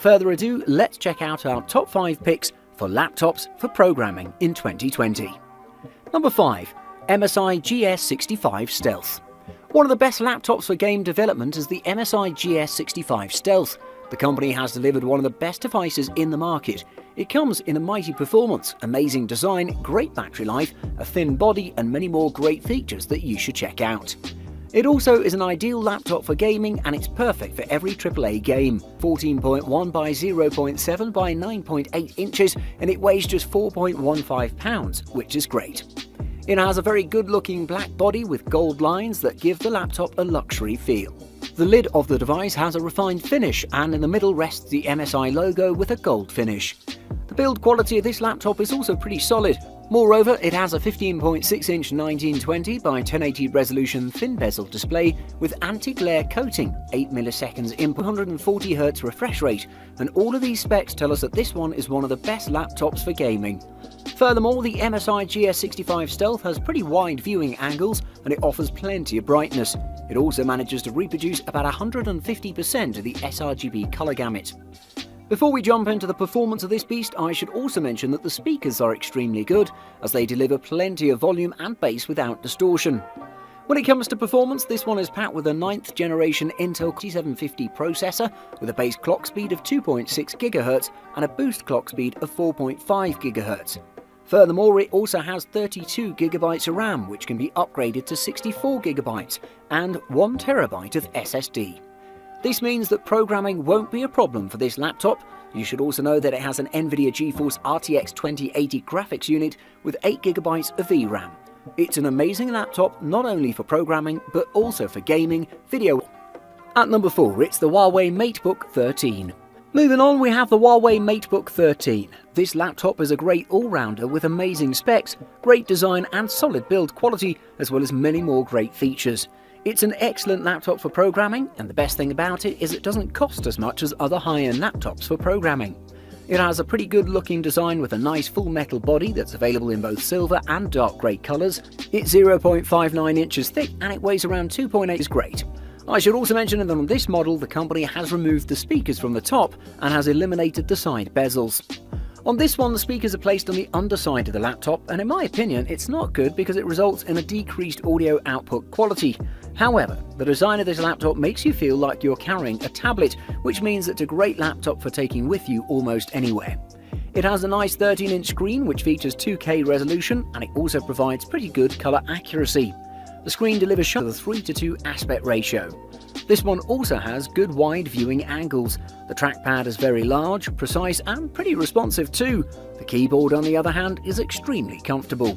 Further ado, let's check out our top 5 picks for laptops for programming in 2020. Number 5. MSI GS65 Stealth. One of the best laptops for game development is the MSI GS65 Stealth. The company has delivered one of the best devices in the market. It comes in a mighty performance, amazing design, great battery life, a thin body and many more great features that you should check out. It also is an ideal laptop for gaming and it's perfect for every AAA game. 14.1 by 0.7 by 9.8 inches and it weighs just 4.15 pounds, which is great. It has a very good looking black body with gold lines that give the laptop a luxury feel. The lid of the device has a refined finish and in the middle rests the MSI logo with a gold finish. The build quality of this laptop is also pretty solid. Moreover, it has a 15.6-inch 1920 by 1080 resolution thin bezel display with anti-glare coating, 8 milliseconds input, 140Hz refresh rate, and all of these specs tell us that this one is one of the best laptops for gaming. Furthermore, the MSI GS65 Stealth has pretty wide viewing angles and it offers plenty of brightness. It also manages to reproduce about 150% of the sRGB color gamut. Before we jump into the performance of this beast, I should also mention that the speakers are extremely good, as they deliver plenty of volume and bass without distortion. When it comes to performance, this one is packed with a 9th generation Intel 2750 processor with a base clock speed of 2.6 GHz and a boost clock speed of 4.5 GHz. Furthermore, it also has 32 GB of RAM, which can be upgraded to 64 GB and 1 TB of SSD. This means that programming won't be a problem for this laptop. You should also know that it has an NVIDIA GeForce RTX 2080 graphics unit with 8 GB of VRAM. It's an amazing laptop not only for programming but also for gaming, video. At number 4, it's the Huawei MateBook 13. Moving on, we have the Huawei MateBook 13. This laptop is a great all-rounder with amazing specs, great design and solid build quality, as well as many more great features. It's an excellent laptop for programming, and the best thing about it is it doesn't cost as much as other high-end laptops for programming. It has a pretty good looking design with a nice full metal body that's available in both silver and dark grey colours. It's 0.59 inches thick and it weighs around 2.8 is great. I should also mention that on this model the company has removed the speakers from the top and has eliminated the side bezels. On this one, the speakers are placed on the underside of the laptop, and in my opinion it's not good because it results in a decreased audio output quality. However, the design of this laptop makes you feel like you're carrying a tablet, which means it's a great laptop for taking with you almost anywhere. It has a nice 13-inch screen which features 2K resolution and it also provides pretty good colour accuracy. The screen delivers a 3:2 aspect ratio. This one also has good wide viewing angles. The trackpad is very large, precise and pretty responsive too. The keyboard on the other hand is extremely comfortable.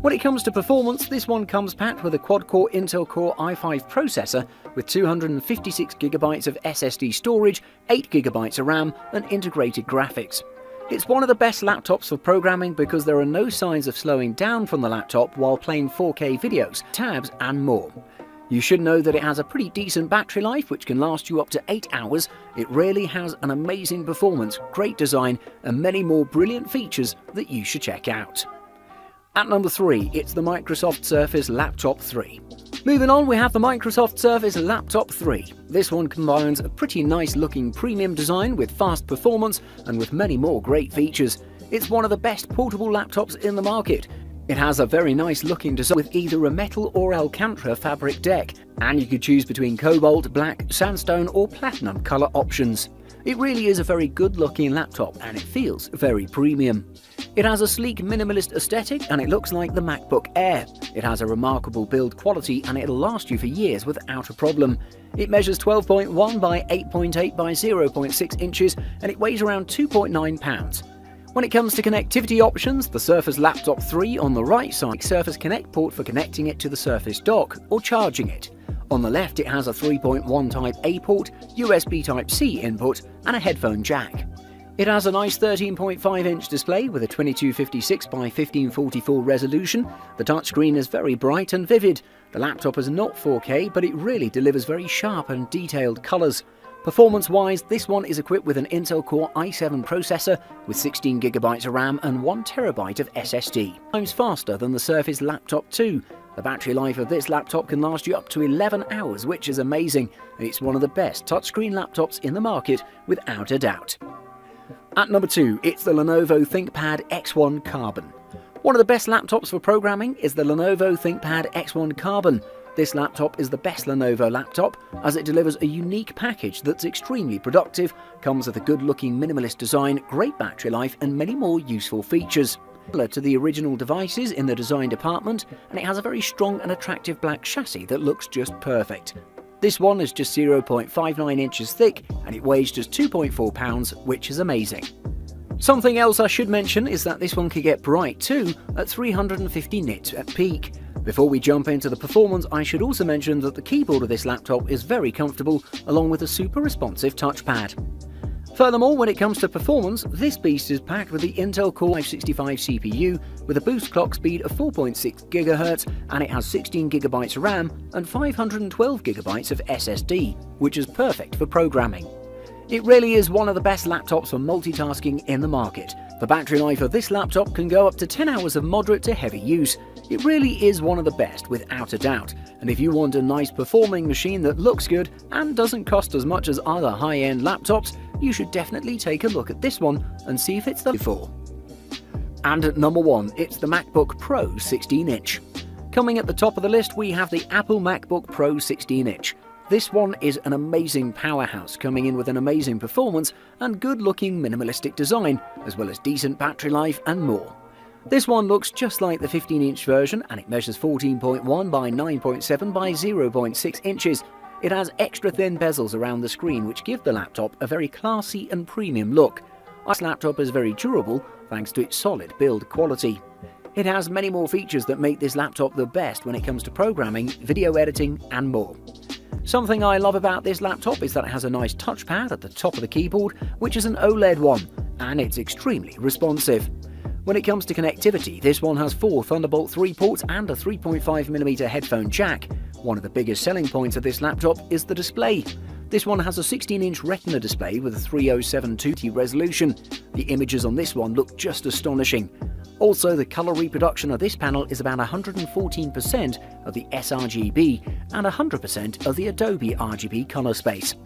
When it comes to performance, this one comes packed with a quad-core Intel Core i5 processor with 256 GB of SSD storage, 8 GB of RAM and integrated graphics. It's one of the best laptops for programming because there are no signs of slowing down from the laptop while playing 4K videos, tabs and more. You should know that it has a pretty decent battery life which can last you up to 8 hours. It really has an amazing performance, great design and many more brilliant features that you should check out. At number 3, it's the Microsoft Surface Laptop 3. Moving on, we have the Microsoft Surface Laptop 3. This one combines a pretty nice looking premium design with fast performance and with many more great features. It's one of the best portable laptops in the market. It has a very nice looking design with either a metal or Alcantara fabric deck, and you could choose between cobalt, black, sandstone or platinum colour options. It really is a very good looking laptop and it feels very premium. It has a sleek minimalist aesthetic and it looks like the MacBook Air. It has a remarkable build quality and it'll last you for years without a problem. It measures 12.1 by 8.8 by 0.6 inches and it weighs around 2.9 pounds. When it comes to connectivity options, the Surface Laptop 3 on the right side Surface Connect port for connecting it to the Surface dock or charging it. On the left it has a 3.1 Type A port, USB Type C input and a headphone jack. It has a nice 13.5-inch display with a 2256 by 1544 resolution. The touchscreen is very bright and vivid. The laptop is not 4K, but it really delivers very sharp and detailed colours. Performance-wise, this one is equipped with an Intel Core i7 processor with 16 GB of RAM and 1 TB of SSD. Times faster than the Surface Laptop 2. The battery life of this laptop can last you up to 11 hours, which is amazing. It's one of the best touchscreen laptops in the market, without a doubt. At number 2, it's the Lenovo ThinkPad X1 Carbon. One of the best laptops for programming is the Lenovo ThinkPad X1 Carbon. This laptop is the best Lenovo laptop as it delivers a unique package that's extremely productive, comes with a good-looking minimalist design, great battery life and many more useful features. Similar to the original devices in the design department, and it has a very strong and attractive black chassis that looks just perfect. This one is just 0.59 inches thick and it weighs just 2.4 pounds, which is amazing. Something else I should mention is that this one can get bright too at 350 nits at peak. Before we jump into the performance, I should also mention that the keyboard of this laptop is very comfortable, along with a super responsive touchpad. Furthermore, when it comes to performance, this beast is packed with the Intel Core i5-65 CPU with a boost clock speed of 4.6 GHz, and it has 16GB of RAM and 512GB of SSD, which is perfect for programming. It really is one of the best laptops for multitasking in the market. The battery life of this laptop can go up to 10 hours of moderate to heavy use. It really is one of the best, without a doubt, and if you want a nice performing machine that looks good and doesn't cost as much as other high-end laptops, you should definitely take a look at this one and see if it's the for. And at number 1, it's the MacBook Pro 16-inch. Coming at the top of the list, we have the Apple MacBook Pro 16-inch. This one is an amazing powerhouse, coming in with an amazing performance and good-looking minimalistic design, as well as decent battery life and more. This one looks just like the 15-inch version, and it measures 14.1 by 9.7 by 0.6 inches. It has extra thin bezels around the screen which give the laptop a very classy and premium look. This laptop is very durable thanks to its solid build quality. It has many more features that make this laptop the best when it comes to programming, video editing and more. Something I love about this laptop is that it has a nice touchpad at the top of the keyboard, which is an OLED one, and it's extremely responsive. When it comes to connectivity, this one has 4 Thunderbolt 3 ports and a 3.5mm headphone jack. One of the biggest selling points of this laptop is the display. This one has a 16-inch Retina display with a 3072 resolution. The images on this one look just astonishing. Also, the colour reproduction of this panel is about 114% of the sRGB and 100% of the Adobe RGB colour space.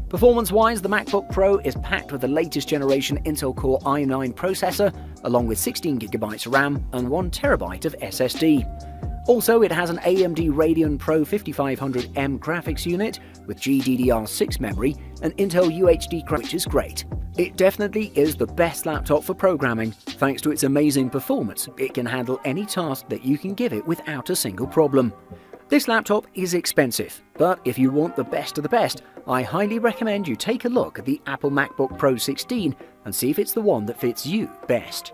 Performance-wise, the MacBook Pro is packed with the latest generation Intel Core i9 processor, along with 16GB of RAM and 1TB of SSD. Also, it has an AMD Radeon Pro 5500M graphics unit with GDDR6 memory and Intel UHD, which is great. It definitely is the best laptop for programming. Thanks to its amazing performance, it can handle any task that you can give it without a single problem. This laptop is expensive, but if you want the best of the best, I highly recommend you take a look at the Apple MacBook Pro 16 and see if it's the one that fits you best.